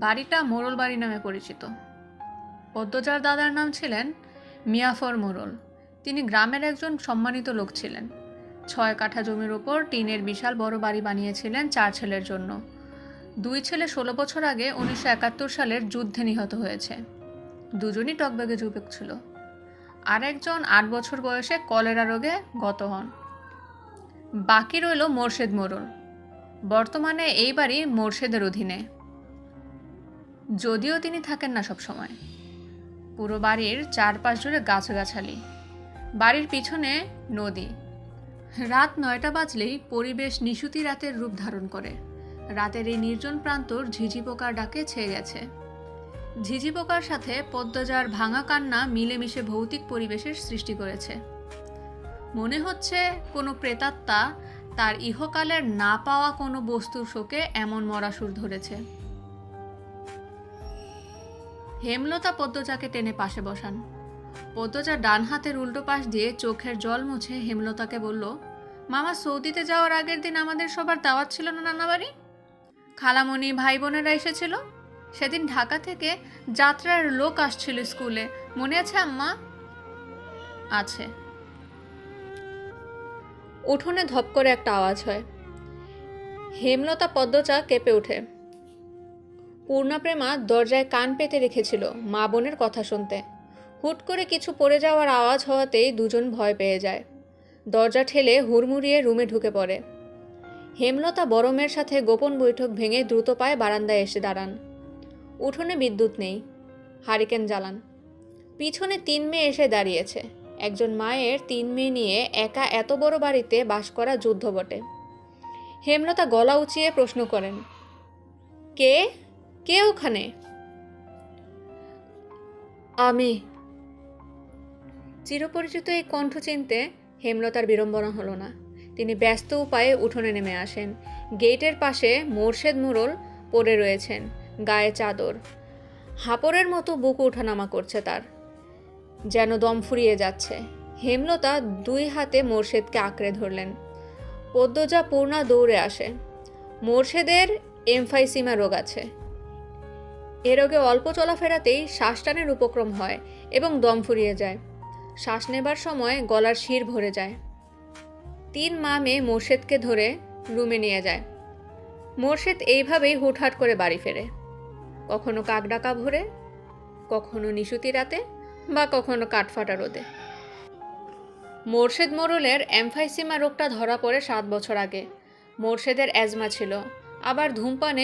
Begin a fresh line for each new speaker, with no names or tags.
বাড়িটা মোড়ল বাড়ি নামে পরিচিত। পদ্মজার দাদার নাম ছিলেন মিয়াফর মোড়ল। তিনি গ্রামের একজন সম্মানিত লোক ছিলেন। 6 কাঠা জমির ওপর টিনের বিশাল বড় বাড়ি বানিয়েছিলেন 4 ছেলের জন্য। 2 ছেলে 16 বছর আগে 1971 সালের যুদ্ধে নিহত হয়েছে। দুজনই টকবাগে যুবক ছিল। আর একজন 8 বছর বয়সে কলেরা রোগে গত হন। বাকি রইল মোর্শেদ মোড়ল। বর্তমানে এই বাড়ি মোর্শেদের অধীনে, যদিও তিনি থাকেন না সব সময়। পুরো বাড়ির চারপাশ জুড়ে গাছগাছালি, বাড়ির পিছনে নদী। রাত 9টা বাজলেই পরিবেশ নিশুতি রাতের রূপ ধারণ করে। রাতের এই নির্জন প্রান্তর ঝিঝি পোকার ডাকে ছেয়ে গেছে। ঝিঝি পোকার সাথে পদ্মজার ভাঙা কান্না মিলেমিশে ভৌতিক পরিবেশের সৃষ্টি করেছে। মনে হচ্ছে কোনো প্রেতাত্মা তার ইহকালের না পাওয়া কোনো বস্তুর শোকে এমন মরাসুর ধরেছে। হেমলতা পদ্মজাকে টেনে পাশে বসান। পদ্মজা ডান হাতের উল্টো পাশ দিয়ে চোখের জল মুছে হেমলতাকে বলল, মামা, সৌদিতে যাওয়ার আগের দিন আমাদের সবার দাওয়াত ছিল না নানা বাড়ি? খালামণি, ভাই বোনেরা এসেছিল। সেদিন ঢাকা থেকে যাত্রার লোক আসছিল স্কুলে, মনে আছে আম্মা? আছে। উঠোনে ধপ করে একটা আওয়াজ হয়। হেমলতা পদ্মজা কেঁপে ওঠে। পূর্ণাপ্রেমা দরজায় কান পেতে রেখেছিল মা বোনের কথা শুনতে। হুট করে কিছু পড়ে যাওয়ার আওয়াজ হওয়াতেই দুজন ভয় পেয়ে যায়। দরজা ঠেলে হুড়মুড়িয়ে রুমে ঢুকে পড়ে। হেমলতা বড় মেয়ের সাথে গোপন বৈঠক ভেঙে দ্রুত পায়ে বারান্দায় এসে দাঁড়ান। উঠোনে বিদ্যুৎ নেই। হারিকেন জ্বালান। পিছনে 3 মেয়ে এসে দাঁড়িয়েছে। একজন মায়ের 3 মেয়ে নিয়ে একা এত বড় বাড়িতে বাস করা যুদ্ধ বটে। হেমলতা গলা উঁচিয়ে প্রশ্ন করেন, কে কে ওখানে? আমি। চিরপরিচিত এই কণ্ঠ চিনতে হেমলতার বিড়ম্বনা হলো না। তিনি ব্যস্ত উপায়ে উঠোনে নেমে আসেন। গেটের পাশে মোর্শেদ মোড়ল পড়ে রয়েছেন, গায়ে চাদর। হাঁপড়ের মতো বুক ওঠানামা করছে তার, যেন দম ফুরিয়ে যাচ্ছে। হেমলতা 2 হাতে মোর্শেদকে আঁকড়ে ধরলেন। পদ্মজা পূর্ণা দৌড়ে আসে। মোর্শেদের এমফাইসিমা রোগ আছে। এ রোগে অল্প চলাফেরাতেই শ্বাস টানের উপক্রম হয় এবং দম ফুরিয়ে যায়। শ্বাস নেবার সময় গলার শির ভরে যায়। 3 মা মেয়ে মোর্শেদকে ধরে রুমে নিয়ে যায়। মোর্শেদ এইভাবেই হুটহাট করে বাড়ি ফেরে। কখনো কাকডাকা ভোরে, কখনো নিশুতি রাতে, বা কখনো কাঠফাটা রোদে। মোর্শেদ মোড়লের এমফাইসিমা রোগটা ধরা পড়ে 7 বছর আগে। মোর্শেদের অ্যাজমা ছিল, আবার ধূমপানে